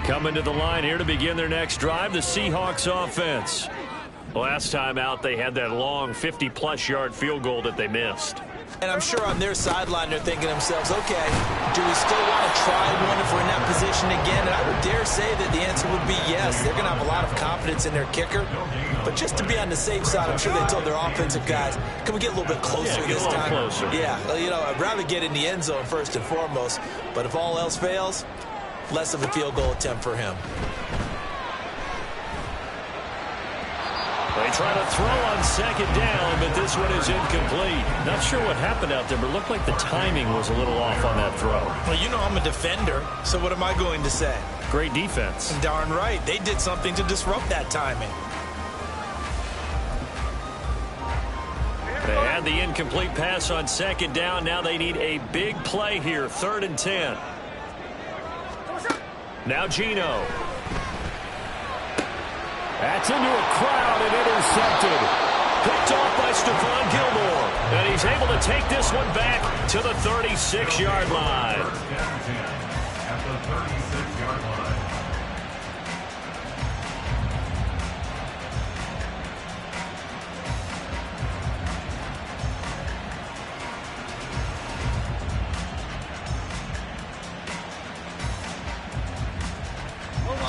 Coming to the line here to begin their next drive, the Seahawks offense. Last time out, they had that long 50-plus yard field goal that they missed. And I'm sure on their sideline they're thinking to themselves, okay, do we still want to try one if we're in that position again? And I would dare say that the answer would be yes. They're going to have a lot of confidence in their kicker. But just to be on the safe side, I'm sure they told their offensive guys, can we get a little bit closer this time? Closer. Yeah, you know, I'd rather get in the end zone first and foremost. But if all else fails, less of a field goal attempt for him. They try to throw on second down, but this one is incomplete. Not sure what happened out there, but it looked like the timing was a little off on that throw. Well, you know I'm a defender, so what am I going to say? Great defense. Darn right. They did something to disrupt that timing. They had the incomplete pass on second down. Now they need a big play here, 3rd and 10. Now Geno. That's into a crowd and intercepted. Picked off by Stephon Gilmore. And he's able to take this one back to the 36-yard line. At the 36-yard line.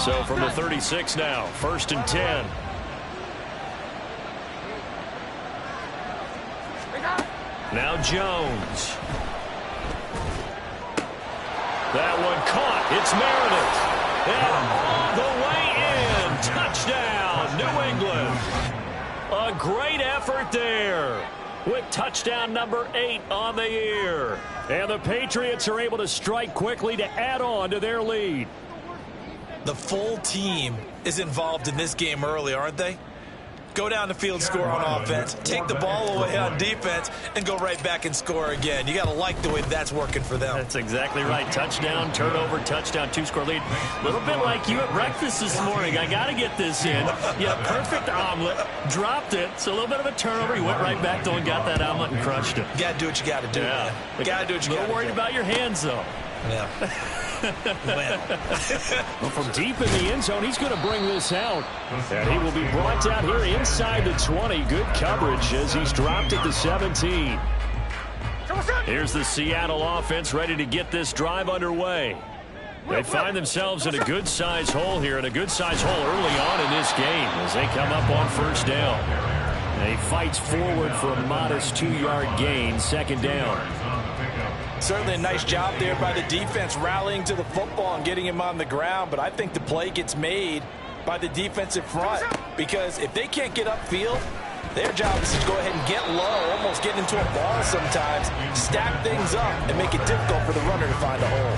So from the 36 now, 1st and 10. Now Jones. That one caught. It's Meredith. And all the way in. Touchdown, New England. A great effort there with touchdown number 8 on the year. And the Patriots are able to strike quickly to add on to their lead. The full team is involved in this game early, aren't they? Go down the field, score on offense, take the ball away on defense, and go right back and score again. You got to like the way that's working for them. That's exactly right. Touchdown, turnover, touchdown, 2-score lead. A little bit like you at breakfast this morning. I got to get this in. Yeah, perfect omelet. Dropped it. So a little bit of a turnover. You went right back, though, and got that omelet and crushed it. You got to do what you got to do, man. You got to do what you got to do. A little worried about your hands, though. Yeah. Well, from deep in the end zone, he's going to bring this out. And he will be brought out here inside the 20. Good coverage as he's dropped at the 17. Here's the Seattle offense ready to get this drive underway. They find themselves in a good-sized hole here, and a good-sized hole early on in this game as they come up on 1st down. And he fights forward for a modest 2-yard gain, 2nd down. Certainly a nice job there by the defense rallying to the football and getting him on the ground, but I think the play gets made by the defensive front because if they can't get upfield, their job is to go ahead and get low, almost get into a ball sometimes, stack things up, and make it difficult for the runner to find a hole.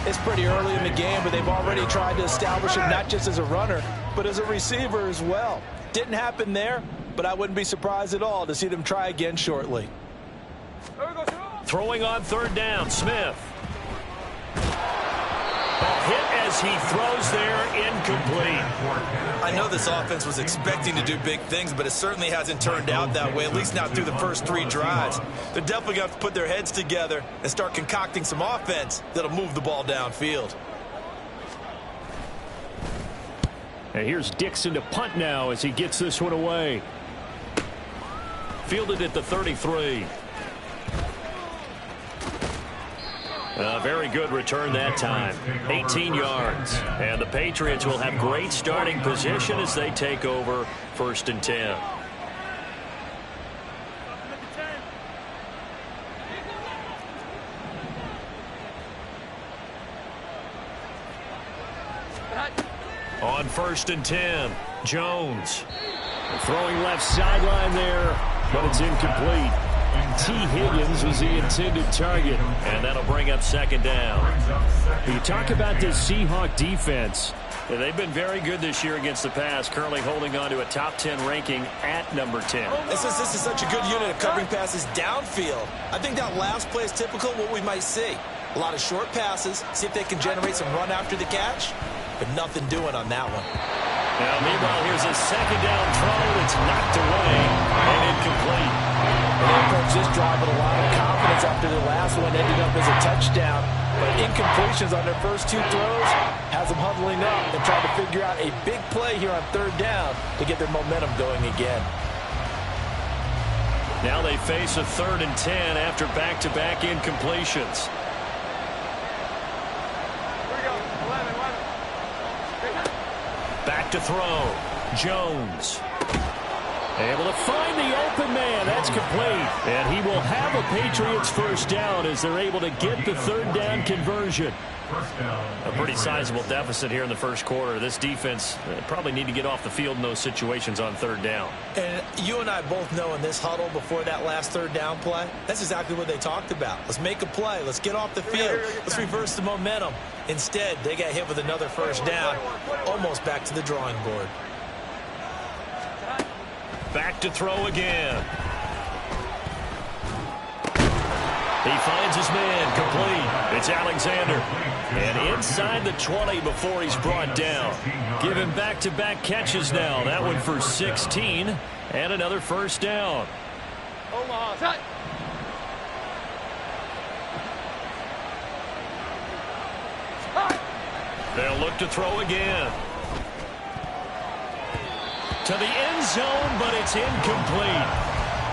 It's pretty early in the game, but they've already tried to establish it not just as a runner, but as a receiver as well. Didn't happen there, but I wouldn't be surprised at all to see them try again shortly. Throwing on 3rd down, Smith. A hit as he throws there, incomplete. I know this offense was expecting to do big things, but it certainly hasn't turned out that way, at least not through the first 3 drives. They're definitely going to have to put their heads together and start concocting some offense that'll move the ball downfield. And here's Dixon to punt now as he gets this one away. Fielded at the 33. A very good return that time. 18 yards. And the Patriots will have great starting position as they take over 1st and 10. On 1st and 10, Jones. Throwing left sideline there, but it's incomplete. T. Higgins was the intended target, and that'll bring up 2nd down. You talk about this Seahawk defense. Yeah, they've been very good this year against the pass, currently holding on to a top 10 ranking at number 10. This is such a good unit of covering passes downfield. I think that last play is typical of what we might see. A lot of short passes, see if they can generate some run after the catch, but nothing doing on that one. Now, meanwhile, here's a 2nd down throw that's knocked away and incomplete. They approached this drive with a lot of confidence after the last one ended up as a touchdown. but incompletions on their first 2 throws has them huddling up and trying to figure out a big play here on 3rd down to get their momentum going again. Now they face a 3rd and 10 after back-to-back incompletions. Back to throw. Jones. Able to find the open man. That's complete. And he will have a Patriots first down as they're able to get the 3rd down conversion. A pretty sizable deficit here in the first quarter. This defense probably need to get off the field in those situations on 3rd down. And you and I both know in this huddle before that last 3rd down play, that's exactly what they talked about. Let's make a play. Let's get off the field. Let's reverse the momentum. Instead, they got hit with another first down, almost back to the drawing board. Back to throw again. He finds his man, complete. It's Alexander. And inside the 20 before he's brought down. Give him back-to-back catches now. That one for 16 and another first down. They'll look to throw again. To the end zone, but it's incomplete.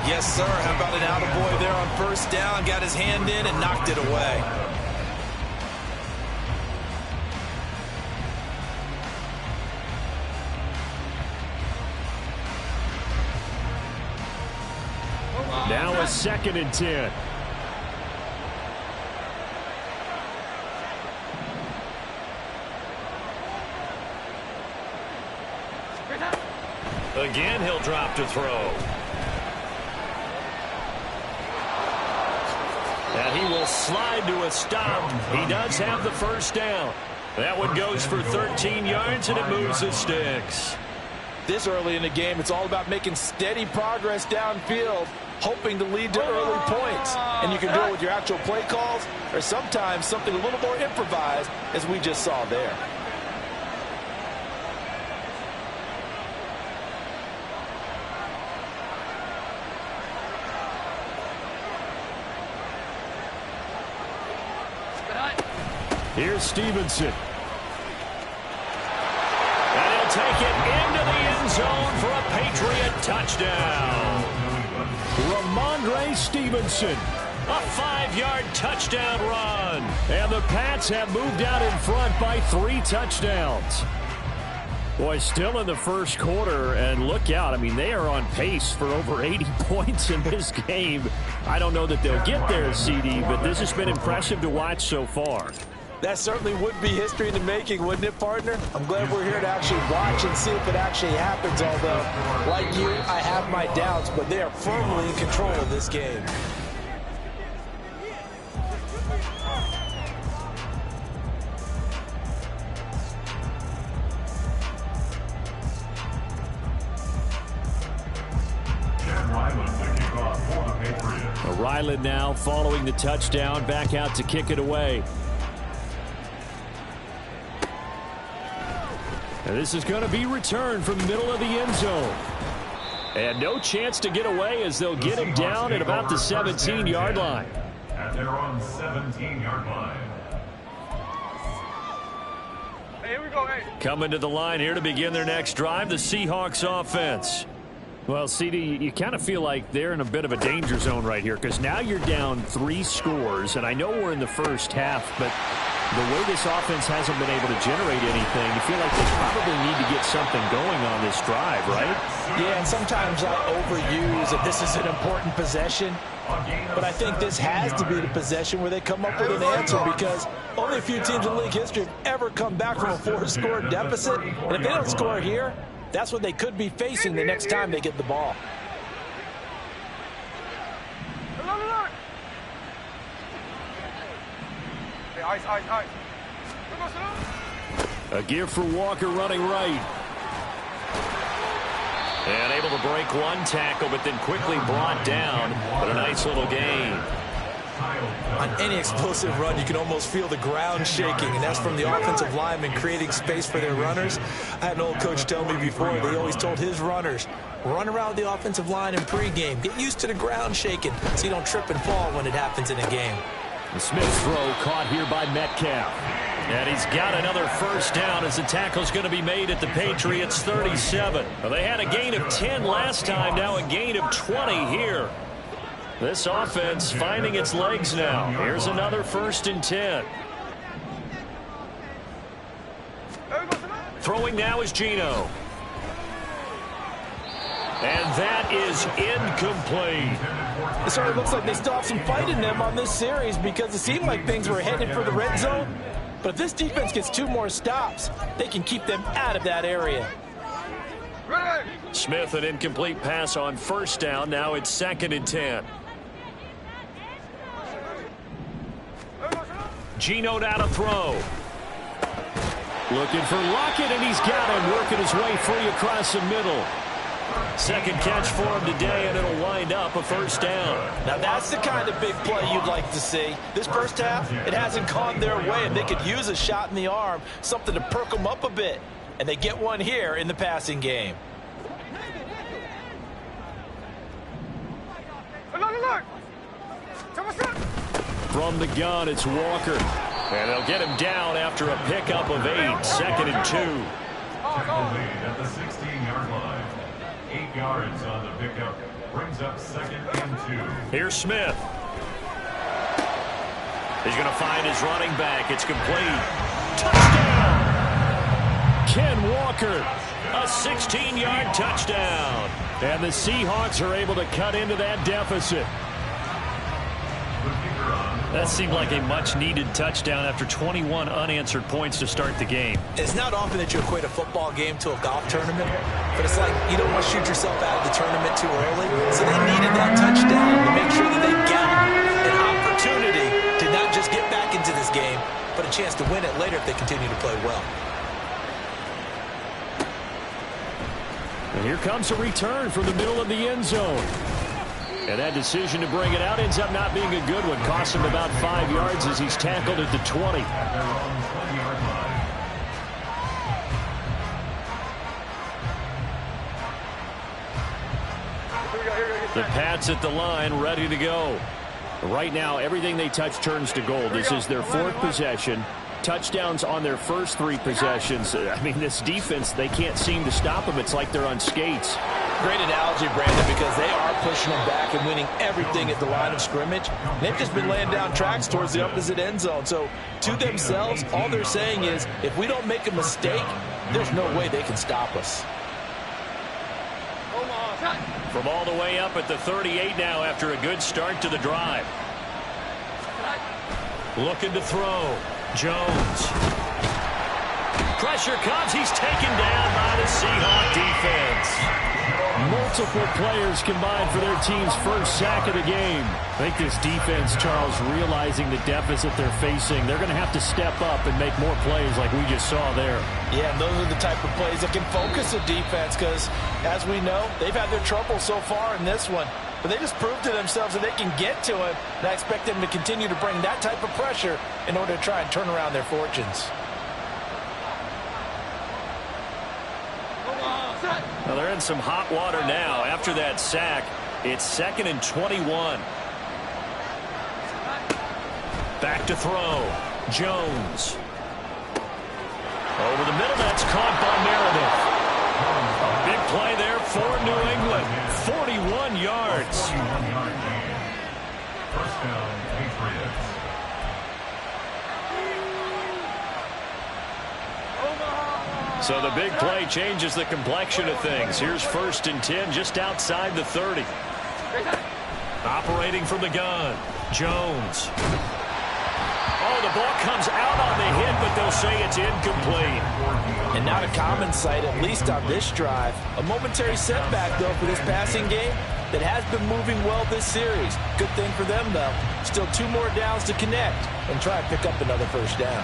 Yes, sir. How about an attaboy there on first down? Got his hand in and knocked it away. Now a 2nd and 10. Again, he'll drop to throw. And he will slide to a stop. He does have the first down. That one goes for 13 yards, and it moves the sticks. This early in the game, it's all about making steady progress downfield, hoping to lead to early points. And you can do it with your actual play calls or sometimes something a little more improvised, as we just saw there. Here's Stevenson. And he'll take it into the end zone for a Patriot touchdown. Ramondre Stevenson. A 5-yard touchdown run. And the Pats have moved out in front by 3 touchdowns. Boy, still in the first quarter, and look out. I mean, they are on pace for over 80 points in this game. I don't know that they'll get there, CD, but this has been impressive to watch so far. That certainly would be history in the making, wouldn't it, partner? I'm glad we're here to actually watch and see if it actually happens, although, like you, I have my doubts, but they are firmly in control of this game. Ryland now following the touchdown, back out to kick it away. And this is going to be returned from the middle of the end zone. And no chance to get away as they'll get him down at about the 17-yard line. At their own 17-yard line. Hey, here we go, hey. Coming to the line here to begin their next drive, the Seahawks offense. Well, CD, you kind of feel like they're in a bit of a danger zone right here because now you're down 3 scores, and I know we're in the first half, but the way this offense hasn't been able to generate anything, you feel like they probably need to get something going on this drive, right? Yeah, and sometimes I overuse that this is an important possession, but I think this has to be the possession where they come up with an answer because only a few teams in league history have ever come back from a 4-score deficit, and if they don't score here, that's what they could be facing the next time they get the ball. A give for Walker running right. And able to break one tackle, but then quickly brought down. But a nice little gain. On any explosive run, you can almost feel the ground shaking, and that's from the offensive linemen creating space for their runners. I had an old coach tell me before, they always told his runners, run around the offensive line in pregame. Get used to the ground shaking so you don't trip and fall when it happens in a game. The Smith's throw caught here by Metcalf. And he's got another first down as the tackle's going to be made at the Patriots 37. Well, they had a gain of 10 last time, now a gain of 20 here. This offense finding its legs now. Here's another 1st and 10. Throwing now is Geno. And that is incomplete. It certainly looks like they still have some fight in them on this series because it seemed like things were headed for the red zone. But if this defense gets 2 more stops, they can keep them out of that area. Smith, an incomplete pass on 1st down. Now it's 2nd and 10. Geno now to throw. Looking for Lockett, and he's got him, working his way free across the middle. 2nd catch for him today, and it'll wind up a 1st down. Now that's the kind of big play you'd like to see. This first half, it hasn't gone their way, and they could use a shot in the arm, something to perk them up a bit. And they get one here in the passing game. From the gun, it's Walker. And they'll get him down after a pickup of 8. 2nd and 2. Tackle made at the 16-yard line. 8 yards on the pickup. Brings up 2nd and 2. Here's Smith. He's going to find his running back. It's complete. Touchdown! Ken Walker, a 16-yard touchdown. And the Seahawks are able to cut into that deficit. That seemed like a much-needed touchdown after 21 unanswered points to start the game. It's not often that you equate a football game to a golf tournament, but it's like you don't want to shoot yourself out of the tournament too early. So they needed that touchdown to make sure that they get an opportunity to not just get back into this game, but a chance to win it later if they continue to play well. And here comes a return from the middle of the end zone. And that decision to bring it out ends up not being a good one. Costs him about 5 yards as he's tackled at the 20. The Pats at the line, ready to go. Right now, everything they touch turns to gold. This is their 4th possession. Touchdowns on their first 3 possessions. I mean, this defense, they can't seem to stop them. It's like they're on skates. Great analogy, Brandon, because they are pushing them back and winning everything at the line of scrimmage. They've just been laying down tracks towards the opposite end zone. So to themselves, all they're saying is, if we don't make a mistake, there's no way they can stop us. From all the way up at the 38 now after a good start to the drive. Looking to throw. Jones. Pressure comes. He's taken down by the Seahawk defense. Multiple players combined for their team's first sack of the game. I think this defense, Charles, realizing the deficit they're facing, they're going to have to step up and make more plays like we just saw there. Yeah, and those are the type of plays that can focus a defense because, as we know, they've had their trouble so far in this one. But they just proved to themselves that they can get to him, and I expect them to continue to bring that type of pressure in order to try and turn around their fortunes. Well, they're in some hot water now. After that sack, it's 2nd and 21. Back to throw. Jones. Over the middle, that's caught by Meredith. Big play there for New England. 41 yards. 41-yard gain. First down, Patriots. So the big play changes the complexion of things. Here's 1st and 10 just outside the 30. Operating from the gun. Jones. Oh, the ball comes out on the hit, but they'll say it's incomplete. And not a common sight, at least on this drive. A momentary setback, though, for this passing game that has been moving well this series. Good thing for them, though. Still 2 more downs to connect and try and pick up another first down.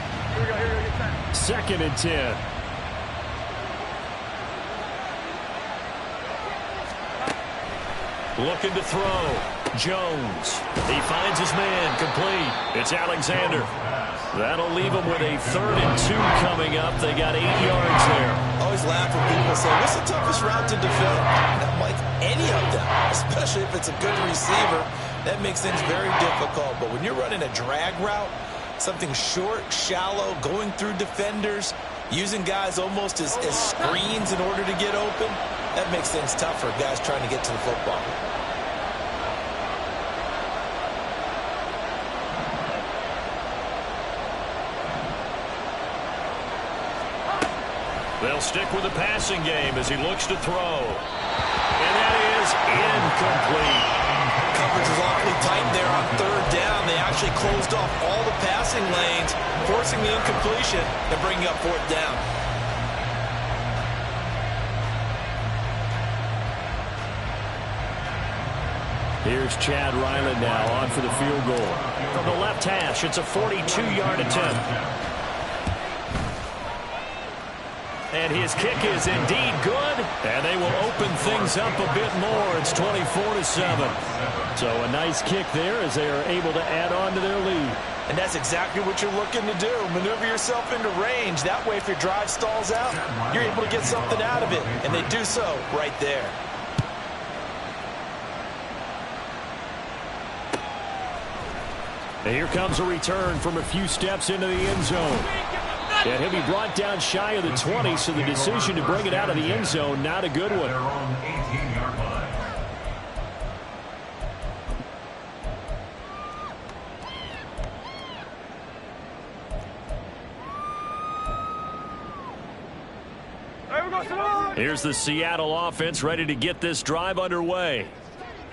2nd and 10. Looking to throw. Jones. He finds his man. Complete. It's Alexander. That'll leave him with a 3rd and 2 coming up. They got 8 yards there. Always laugh when people say, what's the toughest route to defend? Not like any of them, especially if it's a good receiver. That makes things very difficult. But when you're running a drag route, something short, shallow, going through defenders, using guys almost as screens in order to get open, that makes things tough for guys trying to get to the football. They'll stick with the passing game as he looks to throw. And that is incomplete. Coverage is awfully tight there on third down. They actually closed off all the passing lanes, forcing the incompletion and bringing up fourth down. Here's Chad Ryland now on for the field goal. From the left hash, it's a 42-yard attempt. And his kick is indeed good, and they will open things up a bit more. It's 24-7. So a nice kick there as they are able to add on to their lead. And that's exactly what you're looking to do. Maneuver yourself into range. That way, if your drive stalls out, you're able to get something out of it. And they do so right there. And here comes a return from a few steps into the end zone. And he'll be brought down shy of the 20, so the decision to bring it out of the end zone, not a good one. Here's the Seattle offense ready to get this drive underway.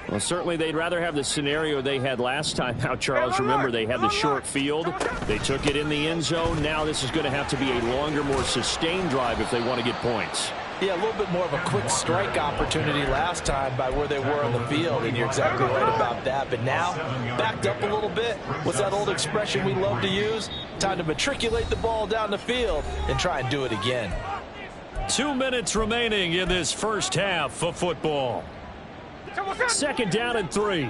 Well, certainly they'd rather have the scenario they had last time out, Charles. Remember, they had the short field. They took it in the end zone. Now this is going to have to be a longer, more sustained drive if they want to get points. Yeah, a little bit more of a quick strike opportunity last time by where they were on the field, and you're exactly right about that. But now, backed up a little bit. What's that old expression we love to use? Time to matriculate the ball down the field and try and do it again. 2 minutes remaining in this first half of football. Second down and 3.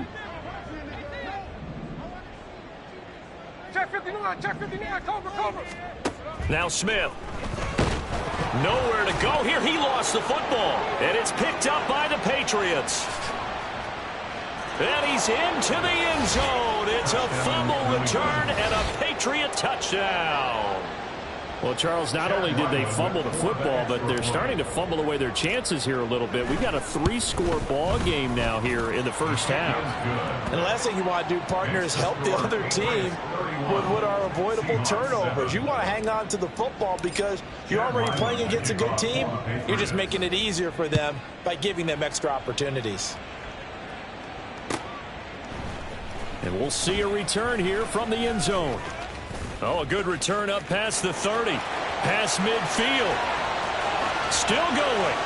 Check 59, check 59, cover. Now Smith. Nowhere to go here. He lost the football. And it's picked up by the Patriots. And he's into the end zone. It's a fumble return and a Patriot touchdown. Well, Charles, not only did they fumble the football, but they're starting to fumble away their chances here a little bit. We've got a 3-score ball game now here in the first half. And the last thing you want to do, partner, is help the other team with what are avoidable turnovers. You want to hang on to the football because you're already playing against a good team. You're just making it easier for them by giving them extra opportunities. And we'll see a return here from the end zone. Oh, a good return up past the 30. Past midfield. Still going.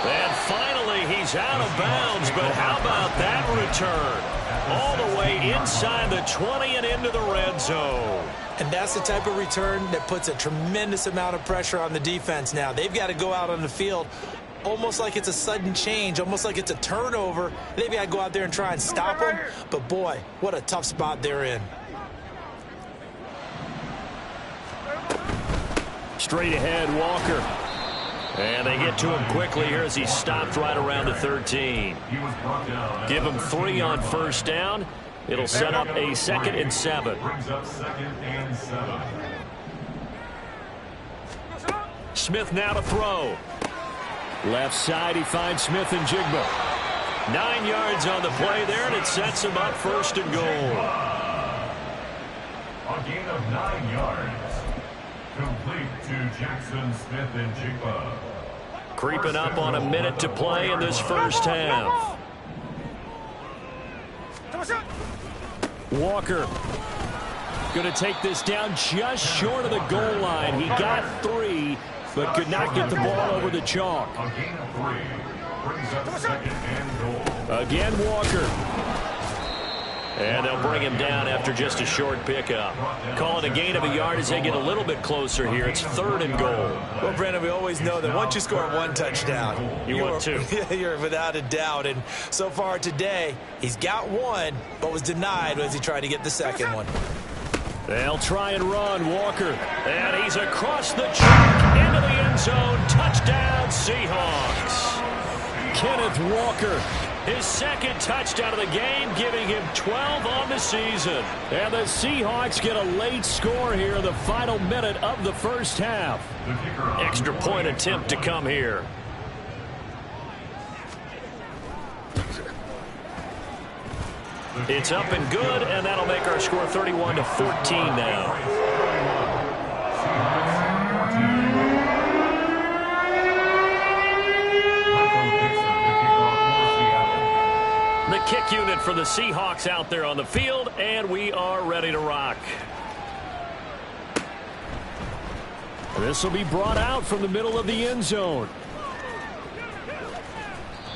And finally, he's out of bounds. But how about that return? All the way inside the 20 and into the red zone. And that's the type of return that puts a tremendous amount of pressure on the defense now. They've got to go out on the field almost like it's a sudden change, almost like it's a turnover. They've got to go out there and try and stop them. But, boy, what a tough spot they're in. Straight ahead, Walker. And they get to him quickly here as he stopped right around the 13. Give him 3 on first down. It'll set up a 2nd and 7. Smith now to throw. Left side, he finds Smith and Jigba. 9 yards on the play there, and it sets him up 1st and goal. A gain of 9 yards. Complete to Jackson, Smith, and Jigba. Creeping up on a minute to play in this first half. Walker going to take this down just short of the goal line. He got 3, but could not get the ball over the chalk. A gain of 3 brings up 2nd and goal. Again, Walker. And they'll bring him down after just a short pickup. Call it a gain of a yard as they get a little bit closer here. It's 3rd and goal. Well, Brandon, we always know that once you score 1 touchdown, you want 2. You're without a doubt. And so far today, he's got 1, but was denied as he tried to get the 2nd one. They'll try and run, Walker. And he's across the chalk into the end zone. Touchdown, Seahawks. Kenneth Walker, His second touchdown of the game, giving him 12 on the season. And the Seahawks get a late score here in the final minute of the first half. Extra point attempt to come here. It's up and good, and that'll make our score 31-14 now. The kick unit for the Seahawks out there on the field, and we are ready to rock. This will be brought out from the middle of the end zone.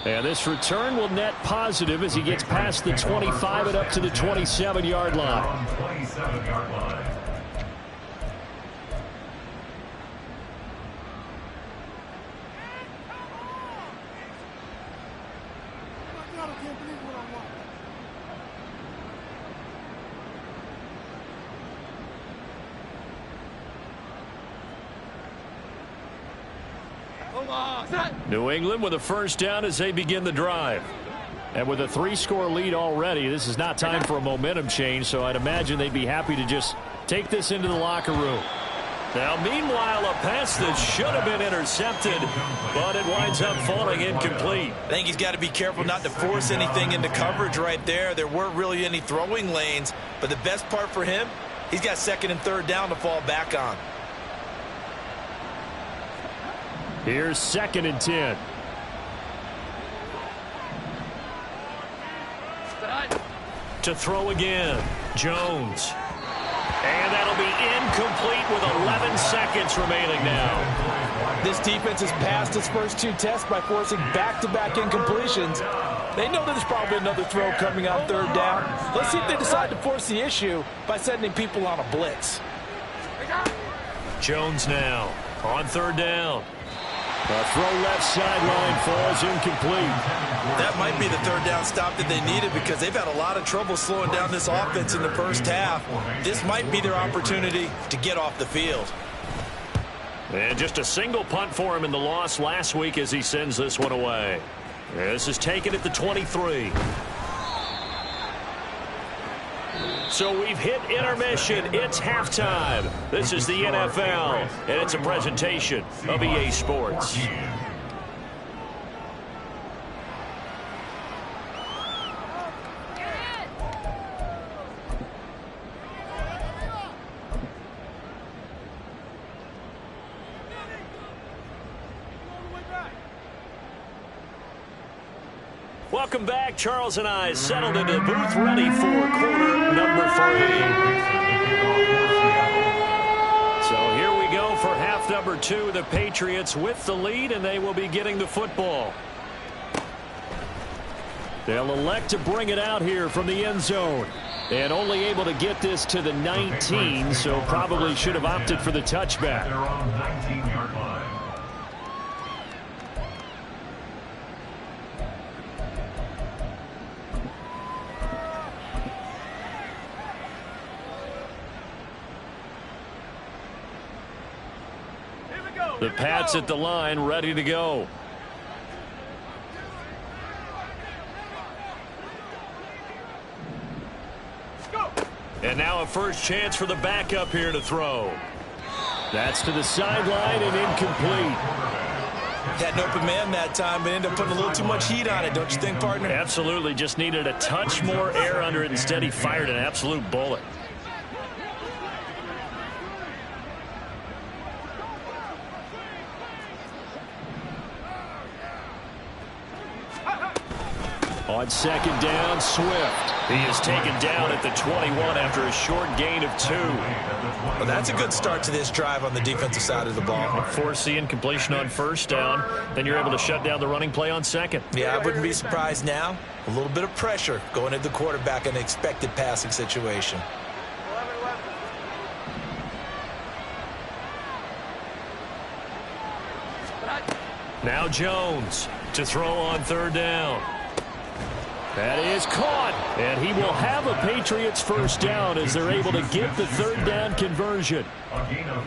And this return will net positive as he gets past the 25 and up to the 27-yard line. 27-yard line. New England with a first down as they begin the drive. And with a 3-score lead already, this is not time for a momentum change, so I'd imagine they'd be happy to just take this into the locker room. Now, meanwhile, a pass that should have been intercepted, but it winds up falling incomplete. I think he's got to be careful not to force anything into coverage right there. There weren't really any throwing lanes, but the best part for him, he's got second and third down to fall back on. Here's 2nd and 10. To throw again, Jones. And that'll be incomplete with 11 seconds remaining now. This defense has passed its first 2 tests by forcing back-to-back incompletions. They know there's probably another throw coming on third down. Let's see if they decide to force the issue by sending people on a blitz. Jones now on third down. The throw left sideline falls incomplete. That might be the third down stop that they needed because they've had a lot of trouble slowing down this offense in the first half. This might be their opportunity to get off the field. And just a single punt for him in the loss last week as he sends this one away. This is taken at the 23. So we've hit intermission. It's halftime. This is the NFL, and it's a presentation of EA Sports. Welcome back. Charles and I settled into the booth, ready for quarter number 3. So here we go for half number 2. The Patriots with the lead, and they will be getting the football. They'll elect to bring it out here from the end zone. And only able to get this to the 19, so probably should have opted for the touchback. They're on 19-yard line. The Pats at the line, ready to go. And now a first chance for the backup here to throw. That's to the sideline and incomplete. Had an open man that time, but ended up putting a little too much heat on it, don't you think, partner? Absolutely. Just needed a touch more air under it. Instead, he fired an absolute bullet. On second down, Swift. He is taken down at the 21 after a short gain of 2. Well, that's a good start to this drive on the defensive side of the ball. Force the incompletion on first down, then you're able to shut down the running play on second. Yeah, I wouldn't be surprised now. A little bit of pressure going at the quarterback in an expected passing situation. Now Jones to throw on third down. That is caught, and he will have a Patriots first down as they're able to get the third down conversion.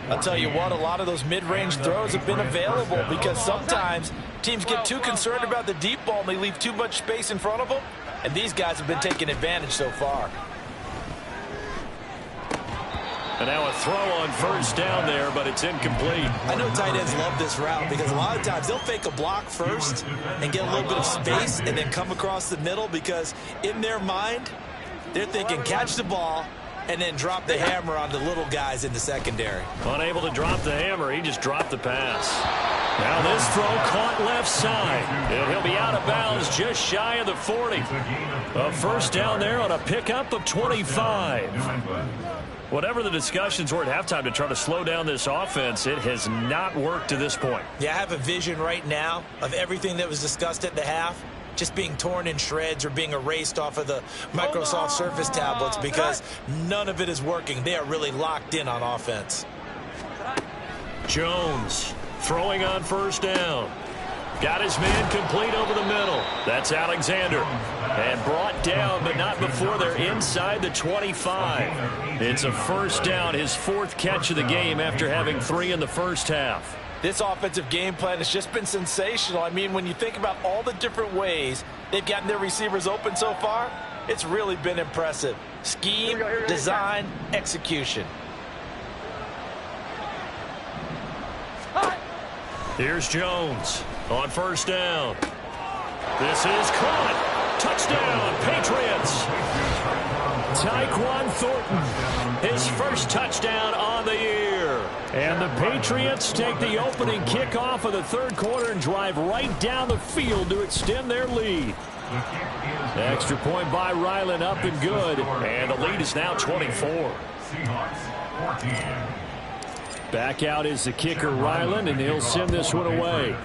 I'll tell you what, a lot of those mid-range throws have been available because sometimes Teams get too concerned about the deep ball and they leave too much space in front of them. And these guys have been taking advantage so far. And now a throw on first down there, but it's incomplete. I know tight ends love this route because a lot of times they'll fake a block first and get a little bit of space and then come across the middle because in their mind, they're thinking catch the ball and then drop the hammer on the little guys in the secondary. Unable to drop the hammer, he just dropped the pass. Now this throw caught left side. And he'll be out of bounds just shy of the 40. A first down there on a pickup of 25. Whatever the discussions were at halftime to try to slow down this offense, it has not worked to this point. Yeah, I have a vision right now of everything that was discussed at the half just being torn in shreds or being erased off of the Microsoft Surface tablets because none of it is working. They are really locked in on offense. Jones throwing on first down. Got his man complete over the middle. That's Alexander. And brought down, but not before they're inside the 25. It's a first down, his fourth catch of the game after having 3 in the first half. This offensive game plan has just been sensational. I mean, when you think about all the different ways they've gotten their receivers open so far, it's really been impressive. Scheme, design, execution. Here's Jones on first down. This is caught. Touchdown, Patriots. Tyquan Thornton, his first touchdown on the year. And the Patriots take the opening kickoff of the third quarter and drive right down the field to extend their lead. Extra point by Ryland, up and good. And the lead is now 24. Seahawks 14. Back out is the kicker, Ryland, and he'll send this one away.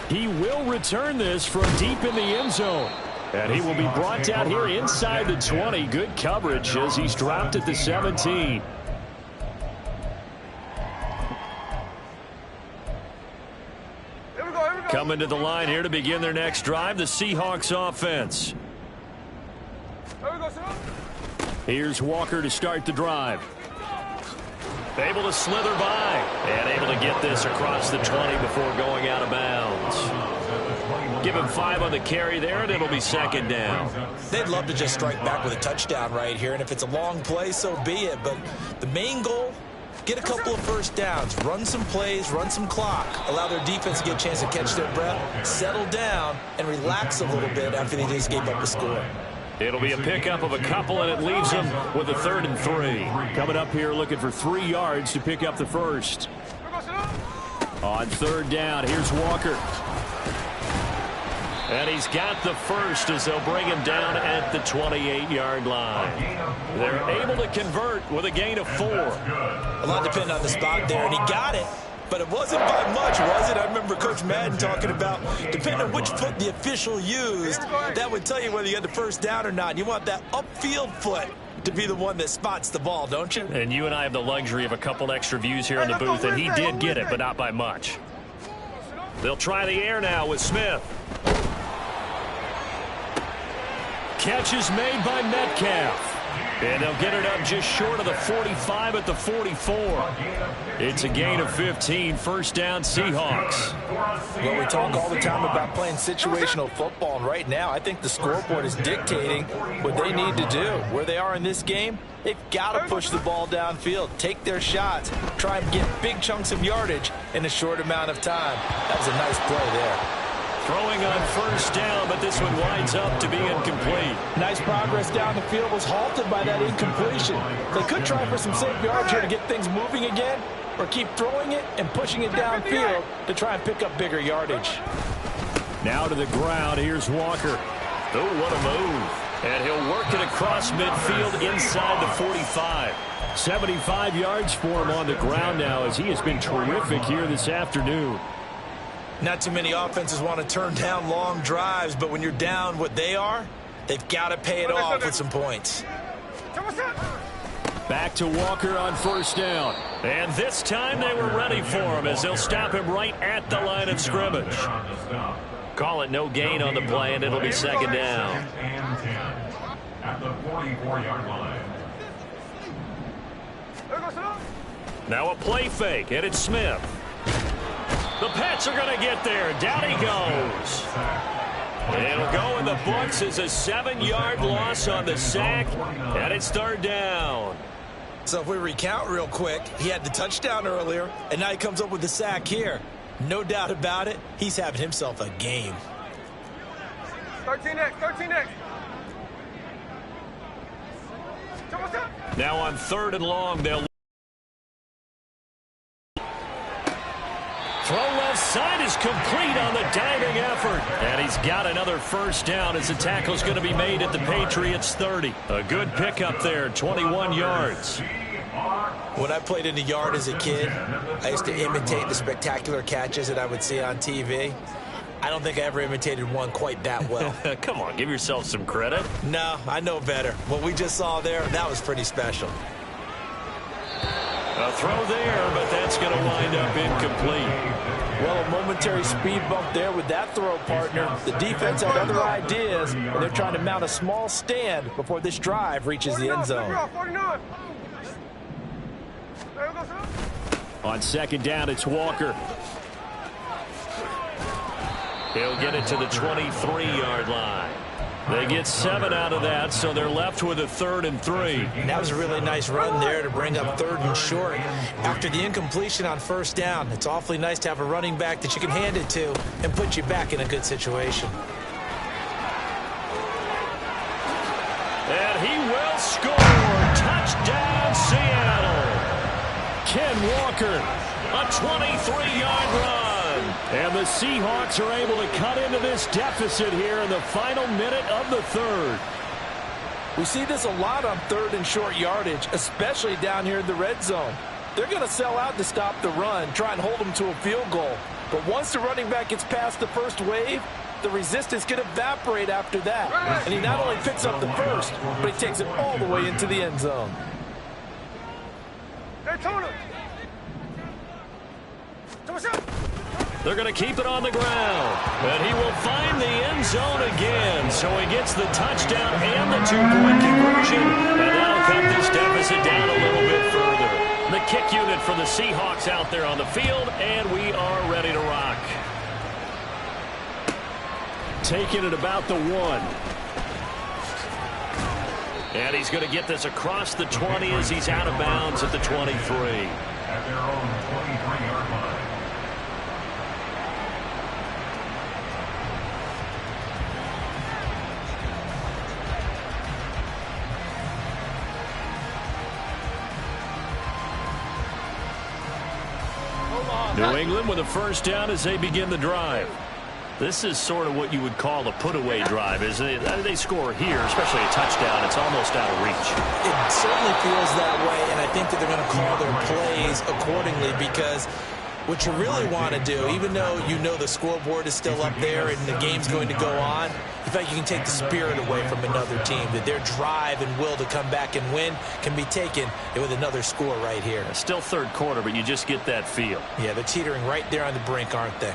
He will return this from deep in the end zone. And he will be brought down here inside the 20. Good coverage as he's dropped at the 17. Coming to the line here to begin their next drive, the Seahawks offense. Here's Walker to start the drive. Able to slither by and able to get this across the 20 before going out of bounds. Give him 5 on the carry there, and it'll be second down. They'd love to just strike back with a touchdown right here, and if it's a long play, so be it. But the main goal, get a couple of first downs, run some plays, run some clock, allow their defense to get a chance to catch their breath, settle down, and relax a little bit after they just gave up a score. It'll be a pickup of a couple, and it leaves them with a 3rd and 3. Coming up here looking for 3 yards to pick up the first. On 3rd down, here's Walker. And he's got the first as they'll bring him down at the 28-yard line. They're able to convert with a gain of 4. A lot depending on the spot there, and he got it. But it wasn't by much, was it? I remember Coach Madden talking about, depending on which foot the official used, that would tell you whether you had the first down or not. You want that upfield foot to be the one that spots the ball, don't you? And you and I have the luxury of a couple extra views here in the booth, and he did get it, but not by much. They'll try the air now with Smith. Catch is made by Metcalf. And they'll get it up just short of the 45 at the 44. It's a gain of 15. First down, Seahawks. Well, we talk all the time about playing situational football, and right now I think the scoreboard is dictating what they need to do. Where they are in this game, they've got to push the ball downfield, take their shots, try and get big chunks of yardage in a short amount of time. That was a nice play there. Throwing on first down, but this one winds up to be incomplete. Nice progress down the field, was halted by that incompletion. They could try for some safe yards here to get things moving again, or keep throwing it and pushing it downfield to try and pick up bigger yardage. Now to the ground, here's Walker. Oh, what a move. And he'll work it across midfield inside the 45. 75 yards for him on the ground now as he has been terrific here this afternoon. Not too many offenses want to turn down long drives, but when you're down what they are, they've got to pay it off with some points. Back to Walker on first down. And this time they were ready for him as they'll stop him right at the line of scrimmage. Call it no gain on the play, and it'll be second down. At the 44-yard line. Now a play fake, and it's Smith. The Pats are going to get there. Down he goes. It'll go in the books as a 7-yard loss on the sack, and it's third down. So if we recount real quick, he had the touchdown earlier, and now he comes up with the sack here. No doubt about it, he's having himself a game. 13X, 13X. Now on 3rd and long, they'll throw left side is complete on the diving effort. And he's got another first down as the tackle's going to be made at the Patriots 30. A good pickup there, 21 yards. When I played in the yard as a kid, I used to imitate the spectacular catches that I would see on TV. I don't think I ever imitated one quite that well. Come on, give yourself some credit. No, I know better. What we just saw there, that was pretty special. A throw there, but that's going to wind up incomplete. Well, a momentary speed bump there with that throw, partner. The defense had other ideas, and they're trying to mount a small stand before this drive reaches the end zone. On 2nd down, it's Walker. He'll get it to the 23-yard line. They get 7 out of that, so they're left with a 3rd and 3. That was a really nice run there to bring up 3rd and short. After the incompletion on 1st down, it's awfully nice to have a running back that you can hand it to and put you back in a good situation. And he will score. Touchdown, Seattle. Ken Walker, a 23-yard run. And the Seahawks are able to cut into this deficit here in the final minute of the 3rd. We see this a lot on 3rd and short yardage, especially down here in the red zone. They're going to sell out to stop the run, try and hold them to a field goal. But once the running back gets past the first wave, the resistance can evaporate after that. And he not only picks up the first, but he takes it all the way into the end zone. They're going to keep it on the ground. And he will find the end zone again. So he gets the touchdown and the 2-point conversion. And that'll cut this deficit down a little bit further. The kick unit for the Seahawks out there on the field. And we are ready to rock. Taking it about the 1. And he's going to get this across the 20 as he's out of bounds at the 23. At their own 23-yard line. New England with a first down as they begin the drive. This is sort of what you would call a put-away drive, isn't it? They score here, especially a touchdown. It's almost out of reach. It certainly feels that way, and I think that they're going to call their plays accordingly because what you really want to do, even though you know the scoreboard is still up there and the game's going to go on, in fact, you can take the spirit away from another team, that their drive and will to come back and win can be taken with another score right here. Still 3rd quarter, but you just get that feel. Yeah, they're teetering right there on the brink, aren't they?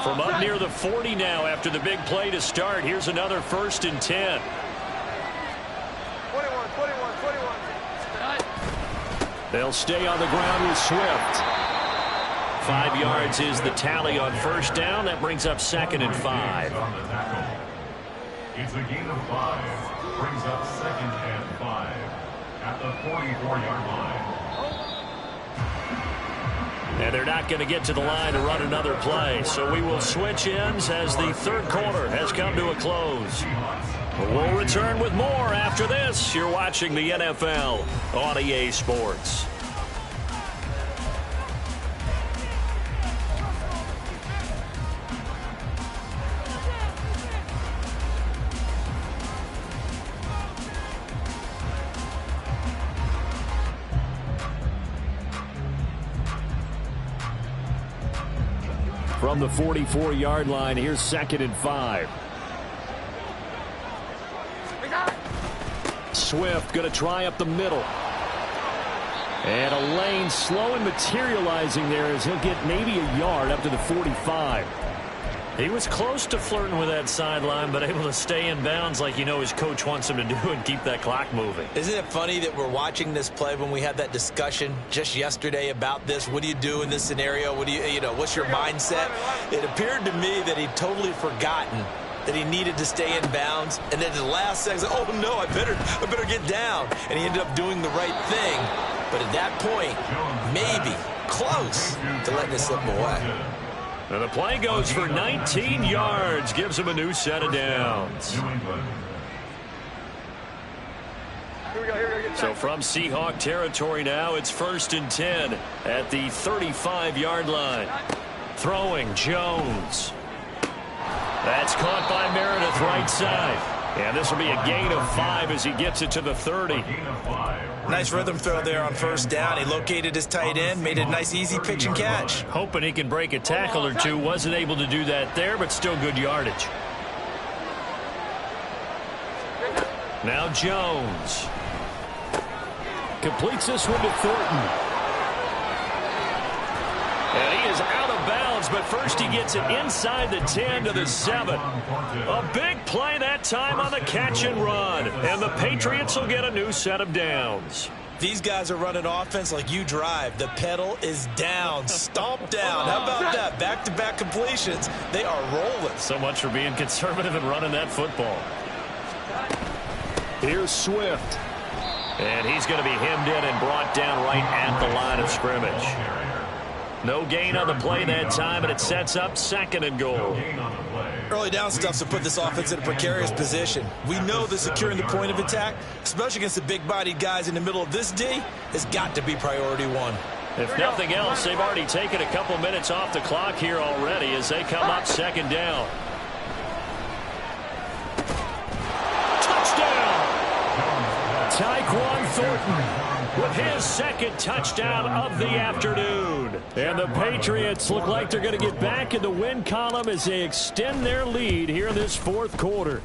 From up near the 40 now after the big play to start, here's another 1st and 10. 21. They'll stay on the ground with Swift. 5 yards is the tally on 1st down. That brings up 2nd and 5. It's a gain of 5. Brings up 2nd and 5 at the 44-yard line. And they're not going to get to the line to run another play. So we will switch ends as the 3rd quarter has come to a close. We'll return with more after this. You're watching the NFL on EA Sports. From the 44-yard line, here's 2nd and 5. Swift going to try up the middle. And a lane slow and materializing there as he'll get maybe a yard up to the 45. He was close to flirting with that sideline, but able to stay in bounds like you know his coach wants him to do and keep that clock moving. Isn't it funny that we're watching this play when we had that discussion just yesterday about this? What do you do in this scenario? What do you know, what's your mindset? It appeared to me that he'd totally forgotten that he needed to stay in bounds, and then at the last second, oh no, I better get down. And he ended up doing the right thing. But at that point, maybe close to letting it slip away. And the play goes for 19 yards, gives him a new set of downs. So from Seahawk territory now, it's 1st and 10 at the 35-yard line. Throwing Jones. That's caught by Meredith right side. And this will be a gain of 5 as he gets it to the 30. Nice rhythm throw there on 1st down. He located his tight end, made a nice easy pitch and catch. Hoping he can break a tackle or two. Wasn't able to do that there, but still good yardage. Now Jones. Completes this one to Thornton. And he is out of bounds, but first he gets it inside the 10 to the 7. A big play that time on the catch and run. And the Patriots will get a new set of downs. These guys are running offense like you drive. The pedal is down, stomp down. How about that? Back-to-back completions. They are rolling. So much for being conservative and running that football. Here's Swift. And he's going to be hemmed in and brought down right at the line of scrimmage. No gain on the play that time, and it sets up 2nd and goal. Early down stuff's to put this offense in a precarious position. We know that securing the point of attack, especially against the big-bodied guys in the middle of this D, has got to be priority 1. If nothing else, they've already taken a couple minutes off the clock here already as they come up 2nd down. Touchdown! Tyquan Thornton with his 2nd touchdown of the afternoon. And the Patriots look like they're going to get back in the win column as they extend their lead here in this 4th quarter.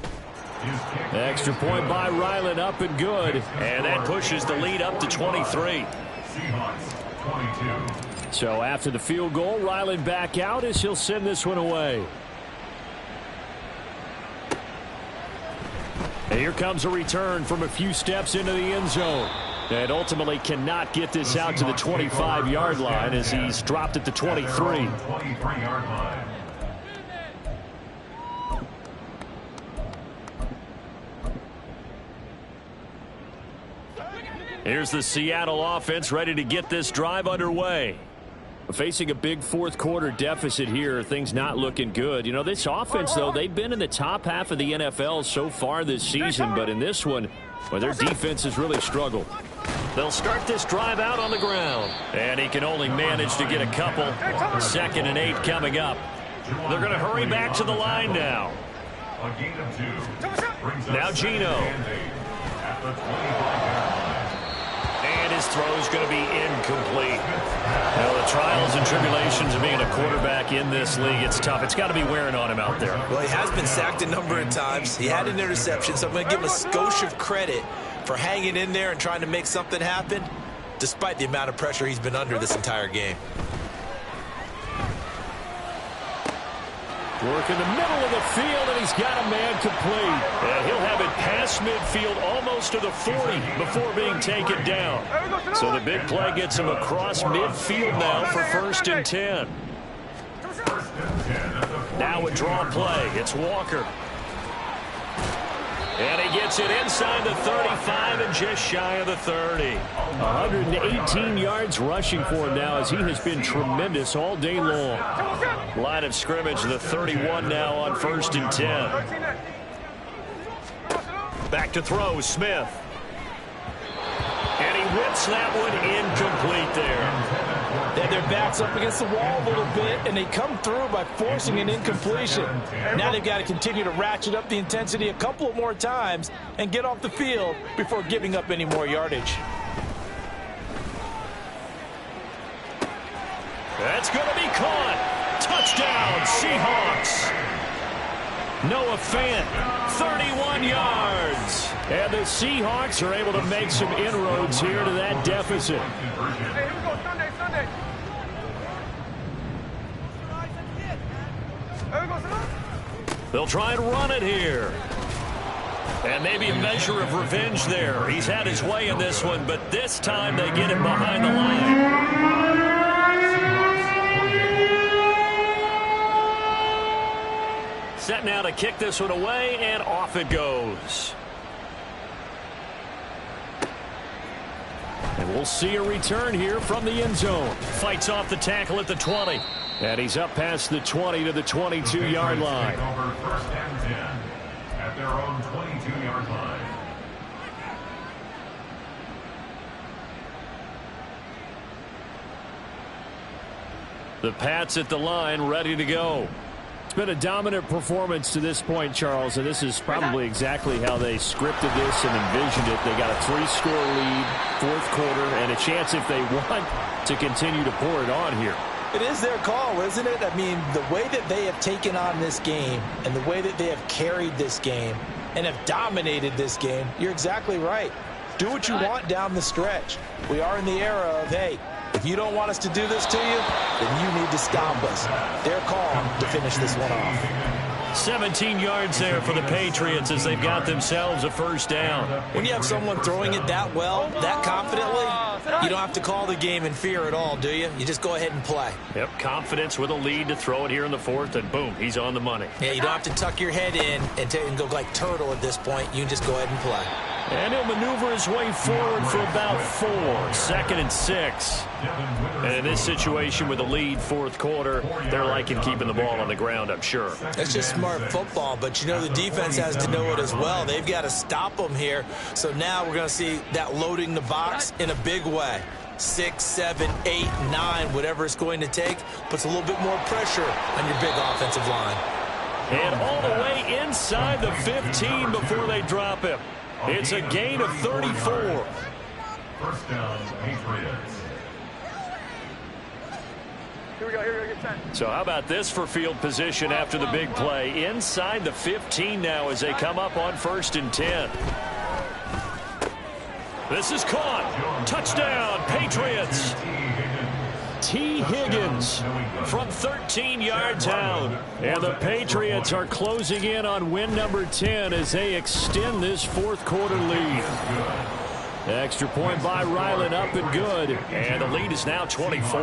Extra point by Ryland, up and good. And that pushes the lead up to 23. So after the field goal, Ryland back out as he'll send this one away. And here comes a return from a few steps into the end zone. And ultimately cannot get this out to the 25-yard line as he's dropped at the 23. Here's the Seattle offense ready to get this drive underway. Facing a big 4th quarter deficit here, things not looking good. You know, this offense, though, they've been in the top half of the NFL so far this season, but in this one, well, their defense has really struggled. They'll start this drive out on the ground. And he can only manage to get a couple. 2nd and 8 coming up. They're going to hurry back to the line now. Now Gino. And his throw is going to be incomplete. Now, the trials and tribulations of being a quarterback in this league, it's tough. It's got to be wearing on him out there. Well, he has been sacked a number of times. He had an interception, so I'm going to give him a skosh of credit for hanging in there and trying to make something happen, despite the amount of pressure he's been under this entire game. Work in the middle of the field, and he's got a man complete. And he'll have it past midfield almost to the 40 before being taken down. So the big play gets him across midfield now for 1st and 10. Now a draw play. It's Walker. And he gets it inside the 35 and just shy of the 30. 118 yards rushing for him now as he has been tremendous all day long. Line of scrimmage, the 31 now on 1st and 10. Back to throw, Smith. And he whips that one incomplete there. They had their backs up against the wall a little bit, and they come through by forcing an incompletion. Now they've got to continue to ratchet up the intensity a couple of more times and get off the field before giving up any more yardage. That's going to be caught. Touchdown, Seahawks. Noah Fant, 31 yards. And the Seahawks are able to make some inroads here to that deficit. Hey, here we go, Sunday. They'll try and run it here. And maybe a measure of revenge there. He's had his way in this one, but this time they get him behind the line. Set now to kick this one away, and off it goes. And we'll see a return here from the end zone. Fights off the tackle at the 20. And he's up past the 20 to the 22-yard line. Take over first and 10 at their own 22-yard line. The Pats at the line, ready to go. It's been a dominant performance to this point, Charles, and this is probably exactly how they scripted this and envisioned it. They got a 3-score lead, fourth quarter, and a chance if they want to continue to pour it on here. It is their call, isn't it? I mean, the way that they have taken on this game and the way that they have carried this game and have dominated this game, you're exactly right. Do what you want down the stretch. We are in the era of, hey, if you don't want us to do this to you, then you need to stop us. Their call to finish this one off. 17 yards there for the Patriots as they've got themselves a first down. When you have someone throwing it that well, that confidently, you don't have to call the game in fear at all, do you? You just go ahead and play. Yep, confidence with a lead to throw it here in the fourth, and boom, he's on the money. Yeah, you don't have to tuck your head in and go like turtle at this point. You can just go ahead and play. And he'll maneuver his way forward for about 4. 2nd and 6. And in this situation with a lead fourth quarter, they're liking keeping the ball on the ground, I'm sure. That's just smart football, but you know the defense has to know it as well. They've got to stop them here. So now we're going to see that loading the box in a big way. 6, 7, 8, 9, whatever it's going to take, puts a little bit more pressure on your big offensive line. And all the way inside the 15 before they drop him. It's a gain of 34. First down, Patriots. Here we go, get 10. So how about this for field position after the big play? Inside the 15 now as they come up on 1st and 10. This is caught. Touchdown, Patriots. T. Higgins from 13 yards out. And the Patriots are closing in on win number 10 as they extend this fourth quarter lead. Extra point by Ryland, up and good. And the lead is now 24.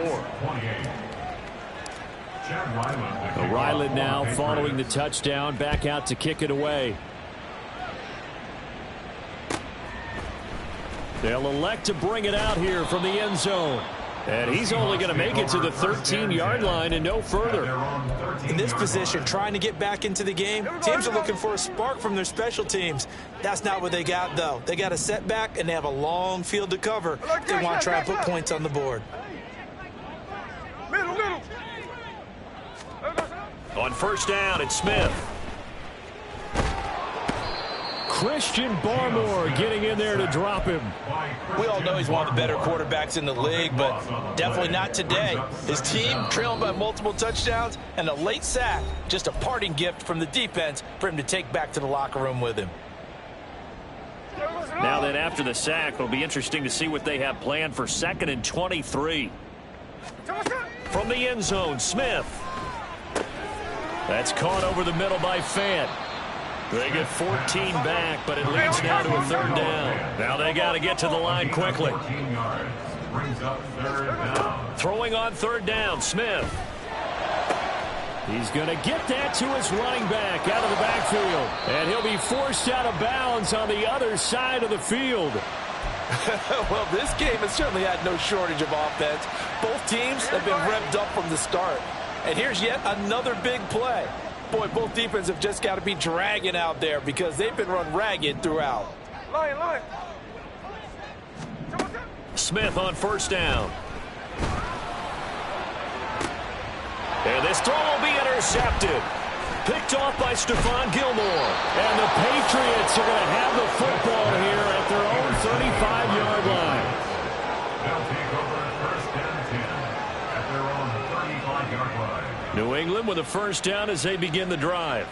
Ryland now following the touchdown, back out to kick it away. They'll elect to bring it out here from the end zone. And he's only going to make it to the 13-yard line and no further. In this position, trying to get back into the game, teams are looking for a spark from their special teams. That's not what they got, though. They got a setback, and they have a long field to cover. They want to try and put points on the board. Middle. On first down, it's Smith. Christian Barmore getting in there to drop him. We all know he's one of the better quarterbacks in the league, but definitely not today. His team trailed by multiple touchdowns, and a late sack, just a parting gift from the defense for him to take back to the locker room with him. Now then, after the sack, it'll be interesting to see what they have planned for 2nd and 23. From the end zone, Smith. That's caught over the middle by Fant. They get 14 back, but it leads now to a 3rd down. Now they got to get to the line quickly. Brings up 3rd down. Throwing on 3rd down, Smith. He's going to get that to his running back out of the backfield. And he'll be forced out of bounds on the other side of the field. Well, this game has certainly had no shortage of offense. Both teams have been revved up from the start. And here's yet another big play. Boy, both defenses have just got to be dragging out there because they've been run ragged throughout. Line. Smith on first down. And this throw will be intercepted. Picked off by Stephon Gilmore. And the Patriots are going to have the football here at their own 35-yard line. They'll take over 1st and 10 at their own 35-yard line. New England with a first down as they begin the drive.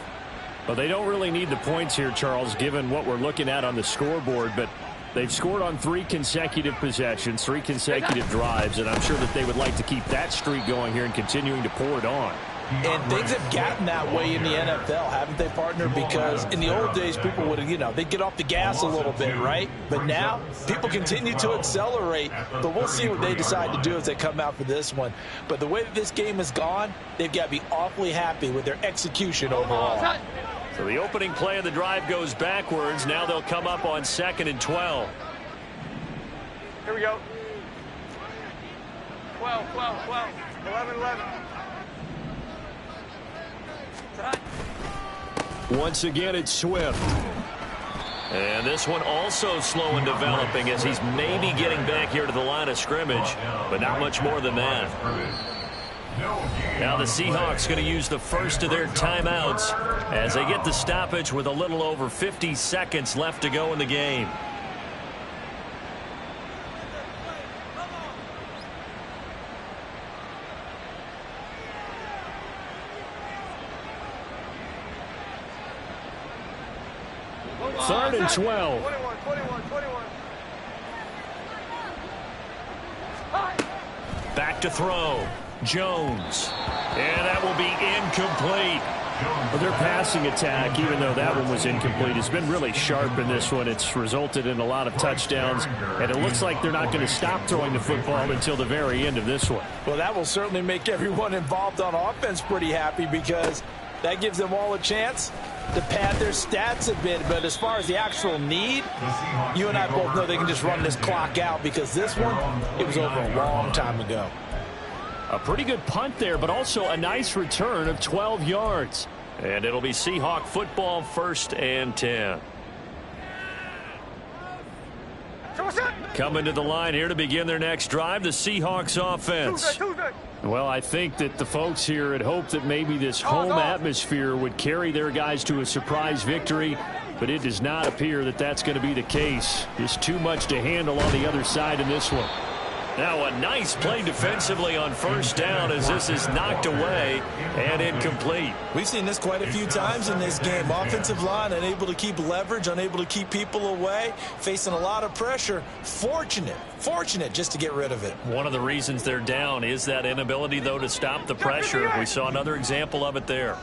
But they don't really need the points here, Charles, given what we're looking at on the scoreboard. But they've scored on 3 consecutive possessions, 3 consecutive drives, and I'm sure that they would like to keep that streak going here and continuing to pour it on. And things have gotten that way in the NFL, haven't they, partner? Because in the old days, people would have, they'd get off the gas a little bit, right? But now, people continue to accelerate. But we'll see what they decide to do as they come out for this one. But the way that this game has gone, they've got to be awfully happy with their execution overall. So the opening play of the drive goes backwards. Now they'll come up on 2nd and 12. Here we go. 12, 12, 12. 11, 11. Once again, it's Swift. And this one also slow in developing as he's maybe getting back here to the line of scrimmage, but not much more than that. Now the Seahawks going to use the first of their timeouts as they get the stoppage with a little over 50 seconds left to go in the game. Third and 12. 21, 21, 21. Back to throw. Jones. And that will be incomplete. Well, their passing attack, even though that one was incomplete, has been really sharp in this one. It's resulted in a lot of touchdowns, and it looks like they're not going to stop throwing the football until the very end of this one. Well, that will certainly make everyone involved on offense pretty happy because that gives them all a chance to pad their stats a bit. But as far as the actual need, you and I both know they can just run this clock out because this one, it was over a long time ago. A pretty good punt there, but also a nice return of 12 yards. And it'll be Seahawk football, 1st and 10. Coming to the line here to begin their next drive, the Seahawks offense. Well, I think that the folks here had hoped that maybe this home atmosphere would carry their guys to a surprise victory, but it does not appear that that's going to be the case. Just too much to handle on the other side in this one. Now a nice play defensively on 1st down as this is knocked away and incomplete. We've seen this quite a few times in this game. Offensive line unable to keep leverage, unable to keep people away, facing a lot of pressure. Fortunate just to get rid of it. One of the reasons they're down is that inability, though, to stop the pressure. We saw another example of it there.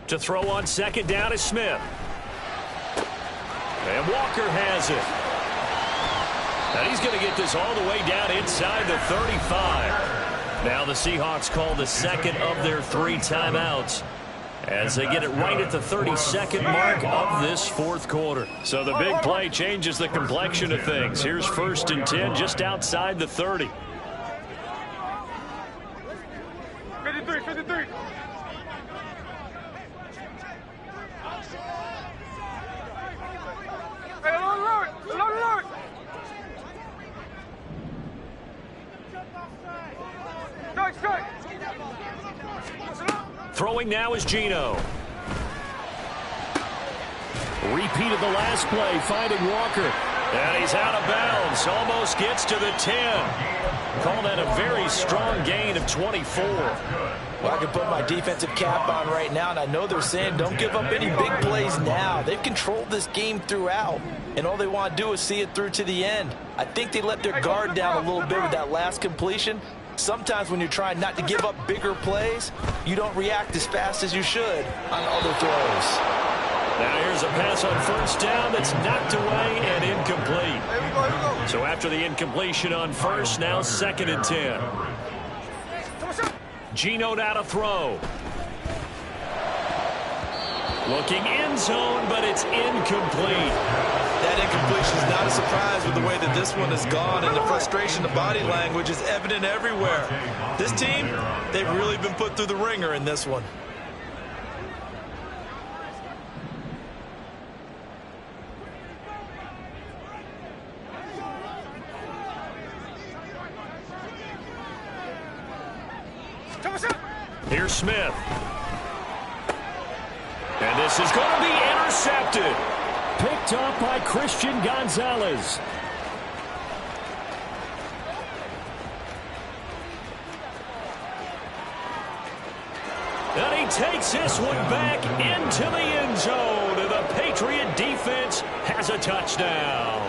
To throw on 2nd down is Smith. And Walker has it. And he's going to get this all the way down inside the 35. Now the Seahawks call the 2nd of their 3 timeouts as they get it right at the 32nd mark of this 4th quarter. So the big play changes the complexion of things. Here's 1st and 10 just outside the 30. 53, 53. Hey, Lord. Throwing now is Geno. Repeat of the last play, finding Walker. And he's out of bounds. Almost gets to the 10. Call that a very strong gain of 24. Well, I can put my defensive cap on right now, and I know they're saying don't give up any big plays now. They've controlled this game throughout, and all they want to do is see it through to the end. I think they let their guard down a little bit with that last completion. Sometimes when you're trying not to give up bigger plays, you don't react as fast as you should on other throws. Now here's a pass on 1st down that's knocked away and incomplete. So after the incompletion on 1st, now 2nd and 10. Geno now to throw. Looking end zone, but it's incomplete. That incompletion is not a surprise with the way that this one has gone, and the frustration, the body language is evident everywhere. This team, they've really been put through the ringer in this one. Here's Smith. And this is going to be intercepted. Picked up by Christian Gonzalez. And he takes this one back into the end zone. And the Patriot defense has a touchdown.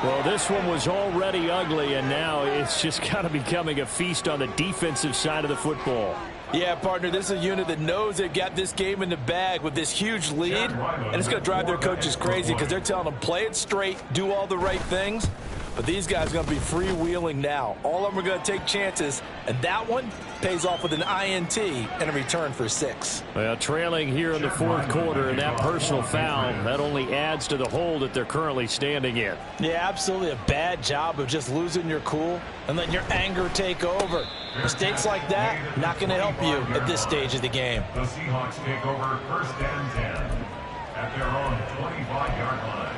Well, this one was already ugly, and now it's just kind of becoming a feast on the defensive side of the football. Yeah, partner, this is a unit that knows they've got this game in the bag with this huge lead, and it's going to drive their coaches crazy because they're telling them play it straight, do all the right things. But these guys are going to be freewheeling now. All of them are going to take chances, and that one pays off with an INT and a return for 6. Well, trailing here in the fourth quarter, and that personal foul, that only adds to the hole that they're currently standing in. Yeah, absolutely a bad job of just losing your cool and letting your anger take over. Mistakes like that, not going to help you at this stage of the game. The Seahawks take over 1st and 10 at their own 25-yard line.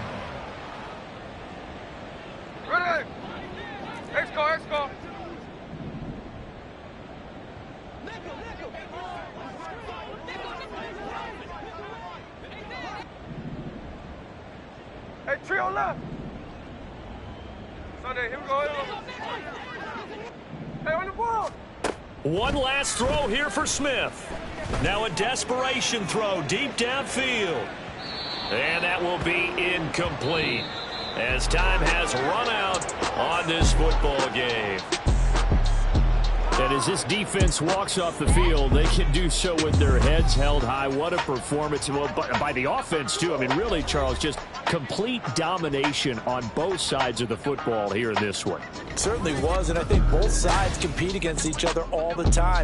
Ready? Let's go, let's go. Hey, trio left. Sunday, here we go. Hey, on the ball. One last throw here for Smith. Now a desperation throw deep downfield. And that will be incomplete, as time has run out on this football game. And as this defense walks off the field, they can do so with their heads held high. What a performance. Well, by the offense, too. I mean, really, Charles, just complete domination on both sides of the football here in this one. It certainly was, and I think both sides compete against each other all the time.